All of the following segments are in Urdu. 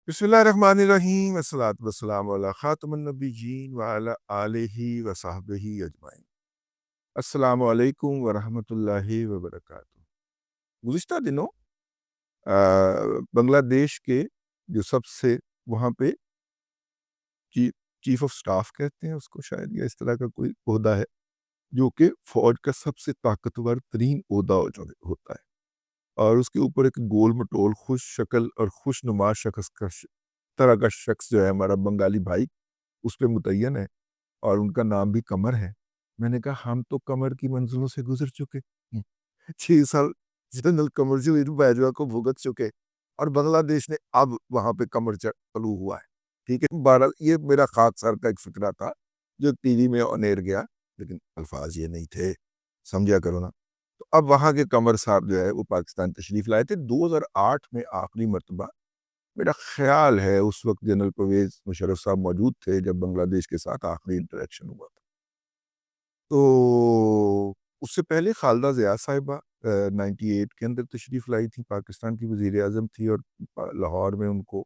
بسم اللہ الرحمن الرحیم والصلاۃ والسلام علی خاتم النبیین وعلی آلہ وصحبہ اجمعین۔ السلام علیکم ورحمۃ اللہ وبرکاتہ۔ گزشتہ دنوں بنگلہ دیش کے جو سب سے وہاں پہ چیف آف سٹاف کہتے ہیں اس کو، شاید یا اس طرح کا کوئی عہدہ ہے، جو کہ فوج کا سب سے طاقتور ترین عہدہ ہوتا ہے، اور اس کے اوپر ایک گول مٹول خوش شکل اور خوش نما شخص کا طرح کا شخص جو ہے ہمارا بنگالی بھائی، اس پہ متعین ہے، اور ان کا نام بھی قمر ہے۔ میں نے کہا ہم تو قمر کی منزلوں سے گزر چکے، 6 سال جنرل قمر باجوہ کو بھگت چکے، اور بنگلہ دیش نے اب وہاں پہ قمر چلو ہوا ہے۔ ٹھیک ہے، بہرحال یہ میرا خاک سر کا ایک فکرہ تھا جو ٹی وی میں آن ایئر گیا، لیکن الفاظ یہ نہیں تھے، سمجھا کرو نا۔ تو اب وہاں کے قمر صاحب جو ہے وہ پاکستان تشریف لائے تھے 2008 میں آخری مرتبہ۔ میرا خیال ہے اس وقت جنرل پرویز مشرف صاحب موجود تھے جب بنگلہ دیش کے ساتھ آخری انٹریکشن ہوا تھا۔ تو اس سے پہلے خالدہ ضیاء صاحبہ 98 کے اندر تشریف لائی تھی، پاکستان کی وزیر اعظم تھی، اور لاہور میں ان کو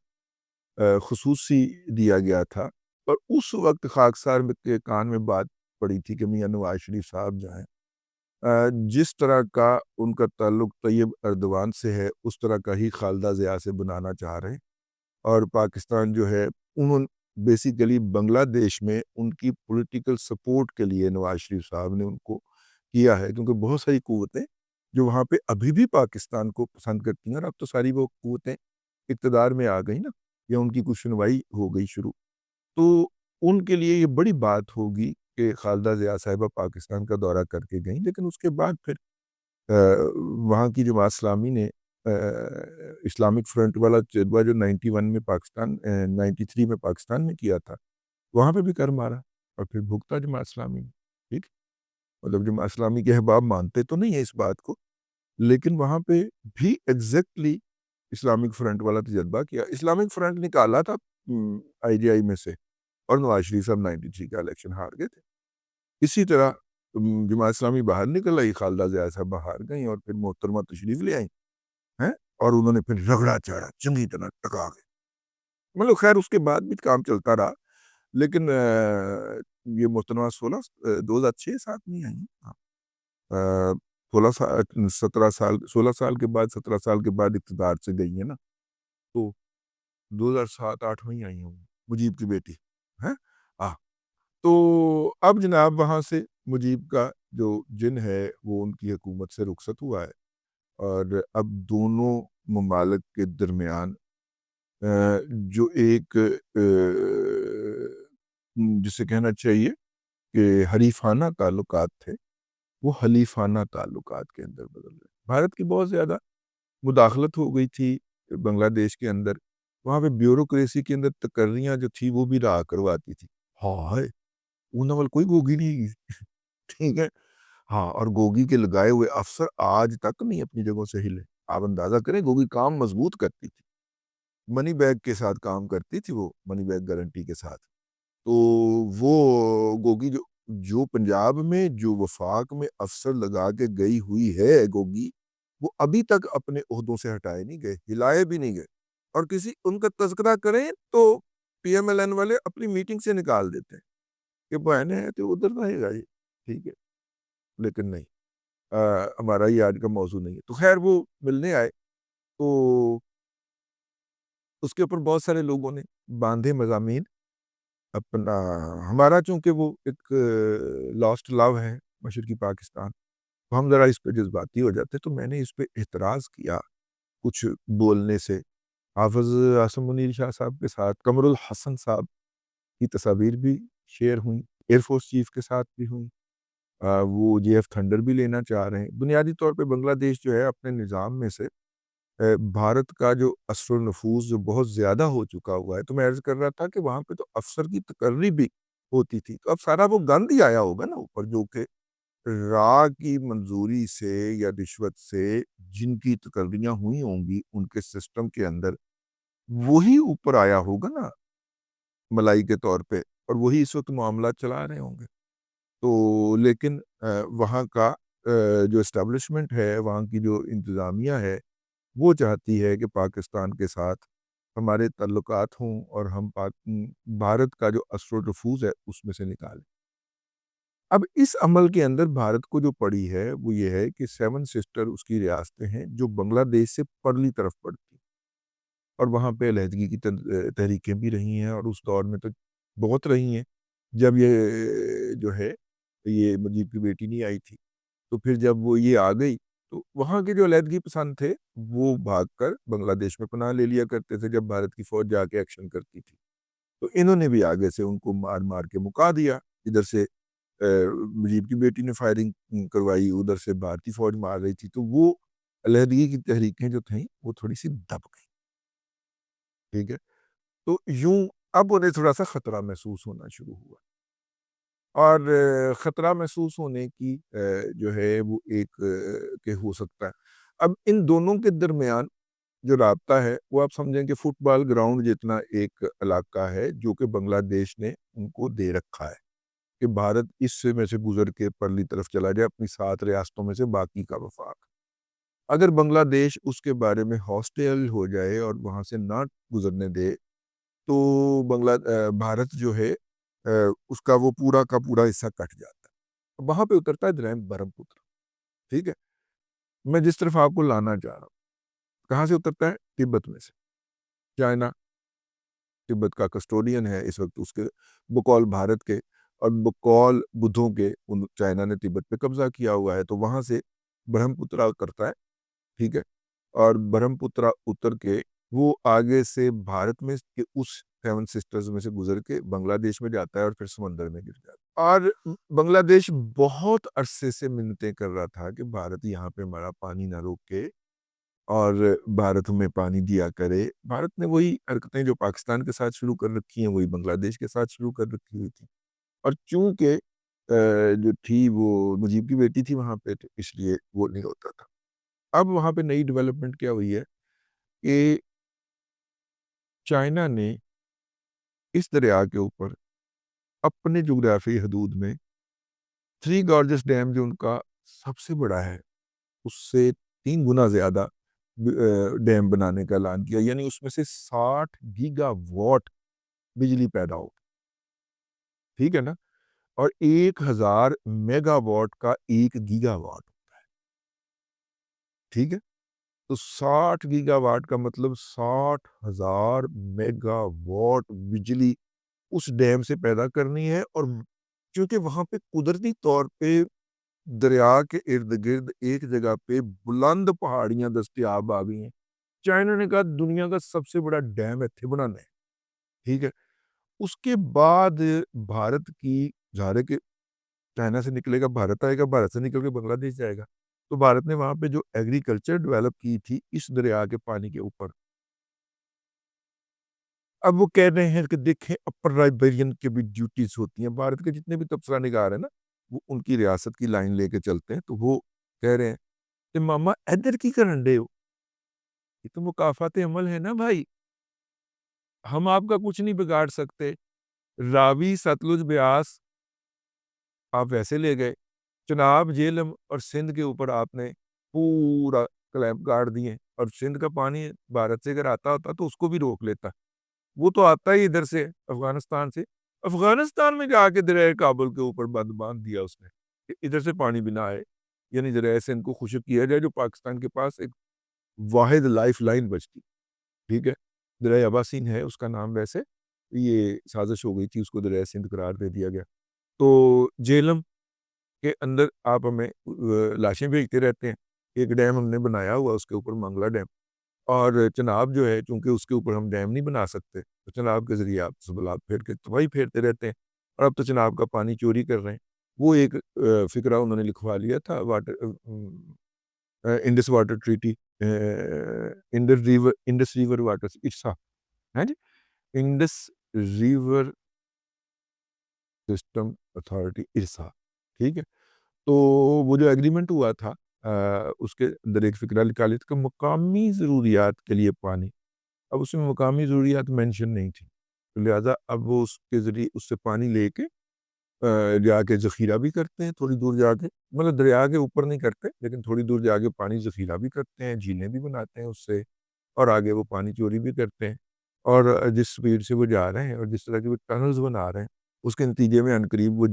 خصوصی دیا گیا تھا۔ اور اس وقت خاکسار کے کان میں بات پڑی تھی کہ میاں نواز شریف صاحب جو ہیں جس طرح کا ان کا تعلق طیب اردوان سے ہے، اس طرح کا ہی خالدہ ضیاء سے بنانا چاہ رہے ہیں، اور پاکستان جو ہے انہوں بیسیکلی بنگلہ دیش میں ان کی پولیٹیکل سپورٹ کے لیے نواز شریف صاحب نے ان کو کیا ہے، کیونکہ بہت ساری قوتیں جو وہاں پہ ابھی بھی پاکستان کو پسند کرتی ہیں، اور اب تو ساری وہ قوتیں اقتدار میں آ گئی نا، یا ان کی کچھ سنوائی ہو گئی شروع، تو ان کے لیے یہ بڑی بات ہوگی کہ خالدہ ضیاء صاحبہ پاکستان کا دورہ کر کے گئیں۔ لیکن اس کے بعد پھر وہاں کی جماعت اسلامی نے اسلامک فرنٹ والا جذبہ جو 91 میں پاکستان 93 میں پاکستان میں کیا تھا، وہاں پہ بھی کر مارا، اور پھر بھگتا جماعت اسلامی نے۔ ٹھیک، مطلب جماعت اسلامی کے احباب مانتے تو نہیں ہیں اس بات کو، لیکن وہاں پہ بھی ایگزیکٹلی اسلامک فرنٹ والا تجربہ کیا۔ اسلامک فرنٹ نکالا تھا آئی جی آئی میں سے، اور نواز شریف صاحب 93 کا الیکشن ہار گئے تھے۔ اسی طرح جماعت اسلامی باہر نکل آئی، خالدہ ضیاء صاحب باہر گئیں، اور پھر محترمہ تشریف لے آئیں ہیں، اور انہوں نے پھر رگڑا چاڑا چنگی طرح ٹکا گئے۔ مطلب خیر اس کے بعد بھی کام چلتا رہا، لیکن یہ محترمہ 2006-7 میں آئی، 16 سال کے بعد 17 سال کے بعد اقتدار سے گئی ہے نا، تو 2007-8 میں ہی آئی ہوں، مجیب کی بیٹی ہے۔ تو اب جناب وہاں سے مجیب کا جو جن ہے وہ ان کی حکومت سے رخصت ہوا ہے، اور اب دونوں ممالک کے درمیان جو ایک جسے کہنا چاہیے کہ حریفانہ تعلقات تھے، وہ حلیفانہ تعلقات کے اندر بدل گئے۔ بھارت کی بہت زیادہ مداخلت ہو گئی تھی بنگلہ دیش کے اندر، وہاں پہ بیوروکریسی کے اندر تقرریاں جو تھی وہ بھی رہا کرواتی تھی۔ ہائے اون نول کوئی گوگی نہیں ٹھیک ہے، ہاں، اور گوگی کے لگائے ہوئے افسر آج تک نہیں اپنی جگہوں سے ہلے۔ آپ اندازہ کریں، گوگی کام مضبوط کرتی تھی، منی بیگ کے ساتھ کام کرتی تھی، وہ منی بیگ گارنٹی کے ساتھ۔ تو وہ گوگی جو پنجاب میں جو وفاق میں افسر لگا کے گئی ہوئی ہے گوگی، وہ ابھی تک اپنے عہدوں سے ہٹائے نہیں گئے، ہلائے بھی نہیں گئے، اور کسی ان کا تذکرہ کریں تو پی ایم ایل این والے اپنی میٹنگ سے نکال دیتے ہیں کہ بہنیں ہیں تو ادھر رہے گا یہ، ٹھیک ہے، لیکن نہیں، ہمارا یہ آج کا موضوع نہیں ہے۔ تو خیر وہ ملنے آئے، تو اس کے اوپر بہت سارے لوگوں نے باندھے مضامین اپنا، ہمارا چونکہ وہ ایک لاسٹ لو ہے مشرقی پاکستان، تو ہم ذرا اس پہ جذباتی ہو جاتے، تو میں نے اس پہ اعتراض کیا کچھ بولنے سے۔ حافظ عاصم منیر شاہ صاحب کے ساتھ قمر الحسن صاحب کی تصاویر بھی شیئر ہوئیں، ایئر فورس چیف کے ساتھ بھی ہوئیں، وہ جے ایف تھنڈر بھی لینا چاہ رہے ہیں۔ بنیادی طور پہ بنگلہ دیش جو ہے اپنے نظام میں سے بھارت کا جو اثر و نفوذ جو بہت زیادہ ہو چکا ہوا ہے، تو میں عرض کر رہا تھا کہ وہاں پہ تو افسر کی تقرری بھی ہوتی تھی، تو اب سارا وہ گند ہی آیا ہوگا نا اوپر، جو کہ را کی منظوری سے یا رشوت سے جن کی تقرریاں ہوئی ہوں گی ان کے سسٹم کے اندر، وہی اوپر آیا ہوگا نا ملائی کے طور پہ، اور وہی اس وقت معاملہ چلا رہے ہوں گے۔ تو لیکن وہاں کا جو اسٹیبلشمنٹ ہے، وہاں کی جو انتظامیہ ہے، وہ چاہتی ہے کہ پاکستان کے ساتھ ہمارے تعلقات ہوں اور ہم بھارت کا جو اثر و رفوز ہے اس میں سے نکالیں۔ اب اس عمل کے اندر بھارت کو جو پڑی ہے وہ یہ ہے کہ 7 سسٹر اس کی ریاستیں ہیں جو بنگلہ دیش سے پرلی طرف پڑتی ہیں، اور وہاں پہ علیحدگی کی تحریکیں بھی رہی ہیں، اور اس دور میں تو بہت رہی ہیں۔ جب یہ جو ہے یہ مجیب کی بیٹی نہیں آئی تھی، تو پھر جب وہ یہ آ گئی تو وہاں کے جو علیحدگی پسند تھے وہ بھاگ کر بنگلہ دیش میں پناہ لے لیا کرتے تھے جب بھارت کی فوج جا کے ایکشن کرتی تھی۔ تو انہوں نے بھی آگے سے ان کو مار مار کے مکا دیا، ادھر سے مجیب کی بیٹی نے فائرنگ کروائی، ادھر سے بھارتی فوج مار رہی تھی، تو وہ علیحدگی کی تحریکیں جو تھیں وہ تھوڑی سی دب گئی، ٹھیک ہے۔ تو یوں اب انہیں تھوڑا سا خطرہ محسوس ہونا شروع ہوا، اور خطرہ محسوس ہونے کی جو ہے وہ ایک کہ ہو سکتا ہے اب ان دونوں کے درمیان جو رابطہ ہے وہ آپ سمجھیں کہ فٹ بال گراؤنڈ جتنا ایک علاقہ ہے جو کہ بنگلہ دیش نے ان کو دے رکھا ہے کہ بھارت اس سے میں سے گزر کے پرلی طرف چلا جائے اپنی 7 ریاستوں میں سے باقی کا وفاق۔ اگر بنگلہ دیش اس کے بارے میں ہاسٹائل ہو جائے اور وہاں سے نہ گزرنے دے تو بھارت جو ہے اس کا وہ پورا کا پورا حصہ کٹ جاتا ہے، وہاں پہ اترتا ہے درائم برہم پتر، ٹھیک ہے۔ میں جس طرف آپ کو لانا چاہ رہا ہوں، کہاں سے اترتا ہے؟ تبت میں سے۔ چائنا تبت کا کسٹوڈین ہے اس وقت، اس کے بقول بھارت کے اور بقول بدھوں کے چائنا نے تبت پہ قبضہ کیا ہوا ہے، تو وہاں سے برہم پترا کرتا ہے، ٹھیک ہے، اور برہم پترا اتر کے وہ آگے سے بھارت میں اس 7 سسٹرز میں سے گزر کے بنگلہ دیش میں جاتا ہے اور پھر سمندر میں گر جاتا ہے۔ اور بنگلہ دیش بہت عرصے سے منتیں کر رہا تھا کہ بھارت یہاں پہ ہمارا پانی نہ روکے اور بھارت ہمیں پانی دیا کرے۔ بھارت نے وہی حرکتیں جو پاکستان کے ساتھ شروع کر رکھی ہیں وہی بنگلہ دیش کے ساتھ شروع کر رکھی ہوئی تھی، اور چونکہ جو تھی وہ مجیب کی بیٹی تھی وہاں پہ، تو اس لیے وہ نہیں ہوتا تھا۔ اب وہاں پہ نئی ڈیولپمنٹ کیا ہوئی ہے کہ چائنا نے اس دریا کے اوپر اپنے جغرافی حدود میں 3 گارجس ڈیم جو ان کا سب سے بڑا ہے اس سے 3 گنا زیادہ ڈیم بنانے کا اعلان کیا، یعنی اس میں سے 60 گیگا واٹ بجلی پیدا ہو، ٹھیک ہے نا، اور 1000 میگا واٹ کا 1 گیگا واٹ، ٹھیک ہے۔ تو 60 گیگا واٹ کا مطلب 60,000 میگا واٹ بجلی اس ڈیم سے پیدا کرنی ہے، اور کیونکہ وہاں پہ قدرتی طور پہ دریا کے ارد گرد ایک جگہ پہ بلند پہاڑیاں دستیاب آ گئی ہیں، چائنا نے کہا دنیا کا سب سے بڑا ڈیم ایتھے بنانا ہے، ٹھیک ہے۔ اس کے بعد بھارت کی ظاہر ہے کہ چائنا سے نکلے گا بھارت آئے گا، بھارت سے نکل کے بنگلہ دیش جائے گا، تو بھارت نے وہاں پہ جو ایگریکلچر ڈیولپ کی تھی اس دریا کے پانی کے اوپر، اب وہ کہہ رہے ہیں کہ دیکھیں اپر رائبیرین کے بھی ڈیوٹیز ہوتی ہیں، بھارت کے جتنے بھی تبصرہ نگار ہیں نا وہ ان کی ریاست کی لائن لے کے چلتے ہیں، تو وہ کہہ رہے ہیں کہ ماما ادھر کی کرنڈے ہو، یہ تو مکافات عمل ہے نا بھائی، ہم آپ کا کچھ نہیں بگاڑ سکتے، راوی ستلج بیاس آپ ویسے لے گئے، چناب جہلم اور سندھ کے اوپر آپ نے پورا کلیمپ گاڑ دیے، اور سندھ کا پانی بھارت سے اگر آتا ہوتا تو اس کو بھی روک لیتا، وہ تو آتا ہی ادھر سے افغانستان سے، افغانستان میں جا کے دریائے کابل کے اوپر بند باندھ دیا اس نے کہ ادھر سے پانی بھی نہ آئے، یعنی دریائے سندھ کو خشک کیا جائے جو پاکستان کے پاس ایک واحد لائف لائن بچتی، ٹھیک ہے۔ دریائے اباسین ہے اس کا نام، ویسے یہ سازش ہو گئی تھی اس کو دریائے سندھ قرار دے دیا گیا۔ تو جہلم کے اندر آپ ہمیں لاشیں بھیجتے رہتے ہیں، ایک ڈیم ہم نے بنایا ہوا اس کے اوپر منگلہ ڈیم، اور چناب جو ہے چونکہ اس کے اوپر ہم ڈیم نہیں بنا سکتے تو چناب کے ذریعے آپ سبلاب پھیر کے تباہی پھیرتے رہتے ہیں، اور اب تو چناب کا پانی چوری کر رہے ہیں۔ وہ ایک فقرہ انہوں نے لکھوا لیا تھا Indus water treaty, Indus river water اٹسا، ہے جی، Indus river system authority IRSA, ٹھیک ہے۔ تو وہ جو ایگریمنٹ ہوا تھا اس کے اندر ایک فقرہ لکھا لیا تھا کہ مقامی ضروریات کے لیے پانی، اب اس میں مقامی ضروریات مینشن نہیں تھی، تو لہٰذا اب وہ اس کے ذریعے اس سے پانی لے کے جا کے ذخیرہ بھی کرتے ہیں، تھوڑی دور جا کے، مطلب دریا کے اوپر نہیں کرتے لیکن تھوڑی دور جا کے پانی ذخیرہ بھی کرتے ہیں، جھیلیں بھی بناتے ہیں اس سے، اور آگے وہ پانی چوری بھی کرتے ہیں۔ اور جس سپیڈ سے وہ جا رہے ہیں اور جس طرح کے وہ ٹنلز بنا رہے ہیں، اس کے نتیجے میں عنقریب وہ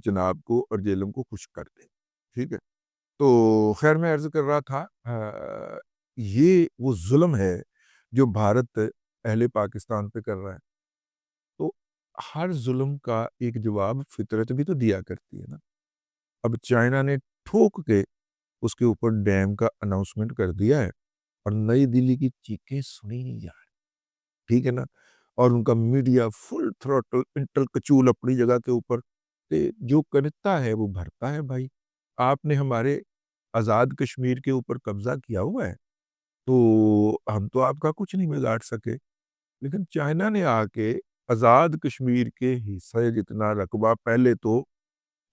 جناب کو اور جہلم کو خشک کر دیں، ٹھیک ہے؟ تو خیر میں عرض کر رہا تھا یہ وہ ظلم ہے جو بھارت اہل پاکستان پہ کر رہا ہے، تو ہر ظلم کا ایک جواب فطرت بھی تو دیا کرتی ہے نا۔ اب چائنا نے ٹھوک کے اس کے اوپر ڈیم کا اناؤنسمنٹ کر دیا ہے اور نئی دلی کی چیخیں سنی نہیں جا رہی، ٹھیک ہے نا، اور ان کا میڈیا فل تھروٹل انٹل کچول اپنی جگہ کے اوپر، جو کرتا ہے وہ بھرتا ہے بھائی۔ آپ نے ہمارے آزاد کشمیر کے اوپر قبضہ کیا ہوا ہے تو ہم تو آپ کا کچھ نہیں بگاڑ سکے، لیکن چائنا نے آ کے آزاد کشمیر کے حصے جتنا رقبہ پہلے تو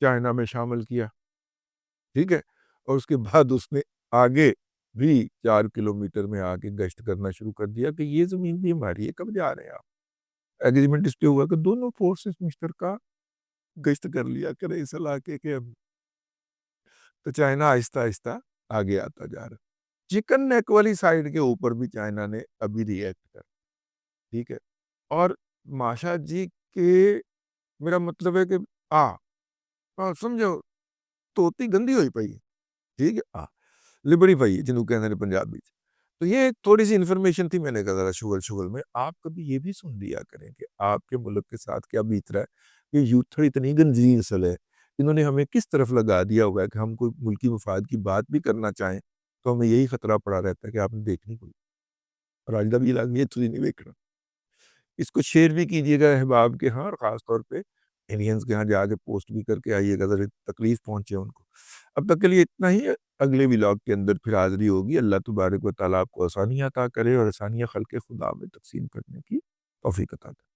چائنا میں شامل کیا، ٹھیک ہے، اور اس کے بعد اس نے آگے بھی 4 کلومیٹر میں آ کے گشت کرنا شروع کر دیا کہ یہ زمین بھی ہماری ہے، کب جا رہے ہیں آپ؟ ایگریمنٹ اس پہ ہوا کہ دونوں فورسز مشترکہ گشت کر لیا کرے اس علاقے کے، تو چائنا آہستہ آہستہ آگے آتا جا رہا ہے۔ چکن نیک والی سائڈ کے اوپر بھی چائنا نے ابھی ری ایکٹ کر، ٹھیک ہے، اور ماشا جی کے میرا مطلب ہے کہ سمجھو توتی گندی ہوئی پئی ہے، ٹھیک ہے، لبڑی پئی ہے جنہوں کہنے پنجابی چ۔ تو یہ ایک تھوڑی سی انفارمیشن تھی، میں نے کہا ذرا شغل میں آپ کبھی یہ بھی سن لیا کریں کہ آپ کے ملک کے ساتھ کیا بیت رہا ہے، کہ یوتھ اتنی گنجی نسل ہے، انہوں نے ہمیں کس طرف لگا دیا ہوا ہے کہ ہم کوئی ملکی مفاد کی بات بھی کرنا چاہیں تو ہمیں یہی خطرہ پڑا رہتا ہے کہ آپ نے دیکھنی کوئی راجدہ بھی لازمی ہے تجھے نہیں دیکھنا۔ اس کو شیئر بھی کیجیے گا احباب کے ہاں، اور خاص طور پہ انڈینز کے ہاں جا کے پوسٹ بھی کر کے آئیے گا، ذرا تکلیف پہنچے ان کو۔ اب تک کے لیے اتنا ہی ہے، اگلے ولاگ کے اندر پھر حاضری ہوگی۔ اللہ تبارک و تعالیٰ آپ کو آسانیاں عطا کرے اور آسانیاں خلق خدا میں تقسیم کرنے کی توفیق عطا کرے۔